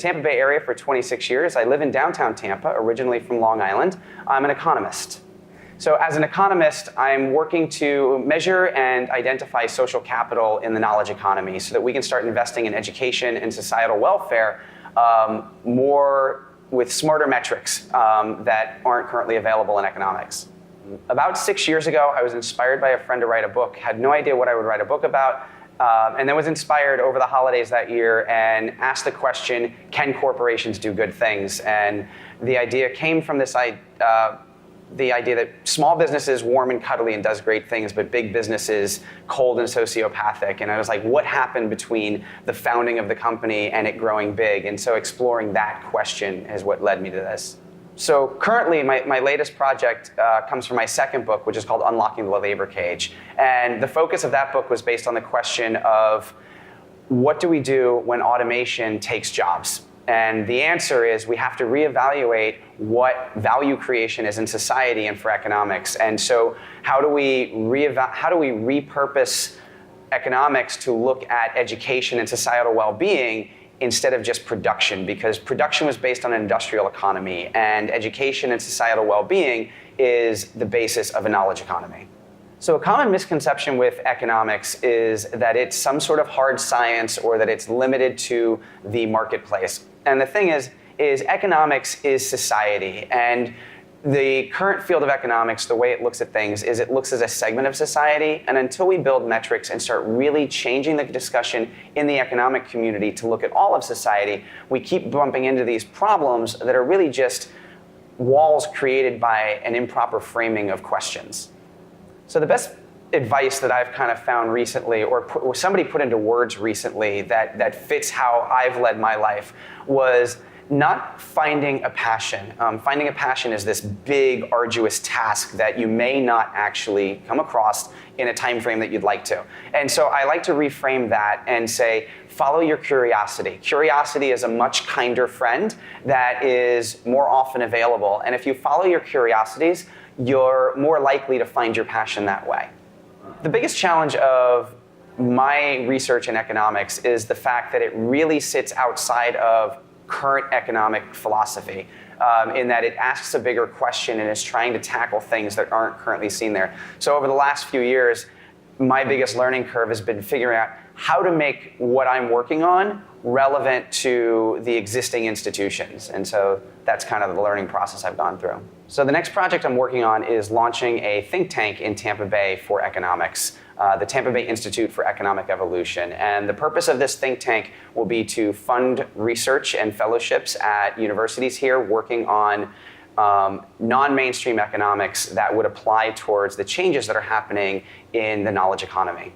Tampa Bay area for 26 years. I live in downtown Tampa, originally from Long Island. I'm an economist. So as an economist, I'm working to measure and identify social capital in the knowledge economy so that we can start investing in education and societal welfare more with smarter metrics that aren't currently available in economics. About 6 years ago, I was inspired by a friend to write a book, had no idea what I would write a book about, and then was inspired over the holidays that year and asked the question, can corporations do good things? And the idea came from this the idea that small business is warm and cuddly and does great things, but big business is cold and sociopathic. And I was like, what happened between the founding of the company and it growing big? And so exploring that question is what led me to this. So currently, my latest project comes from my second book, which is called Unlocking the Labor Cage. And the focus of that book was based on the question of what do we do when automation takes jobs? And the answer is we have to reevaluate what value creation is in society and for economics. And so how do we repurpose economics to look at education and societal well-being instead of just production? Because production was based on an industrial economy, and education and societal well-being is the basis of a knowledge economy. So a common misconception with economics is that it's some sort of hard science or that it's limited to the marketplace. And the thing is economics is society. And the current field of economics, the way it looks at things, is it looks as a segment of society. And until we build metrics and start really changing the discussion in the economic community to look at all of society, we keep bumping into these problems that are really just walls created by an improper framing of questions. So the best advice that I've kind of found recently, or somebody put into words recently that fits how I've led my life, was not finding a passion. Finding a passion is this big, arduous task that you may not actually come across in a time frame that you'd like to. And so I like to reframe that and say, follow your curiosity. Curiosity is a much kinder friend that is more often available. And if you follow your curiosities, you're more likely to find your passion that way. The biggest challenge of my research in economics is the fact that it really sits outside of current economic philosophy, in that it asks a bigger question and is trying to tackle things that aren't currently seen there. So over the last few years, my biggest learning curve has been figuring out how to make what I'm working on relevant to the existing institutions. And so that's kind of the learning process I've gone through. So the next project I'm working on is launching a think tank in Tampa Bay for economics, the Tampa Bay Institute for Economic Evolution. And the purpose of this think tank will be to fund research and fellowships at universities here working on non-mainstream economics that would apply towards the changes that are happening in the knowledge economy.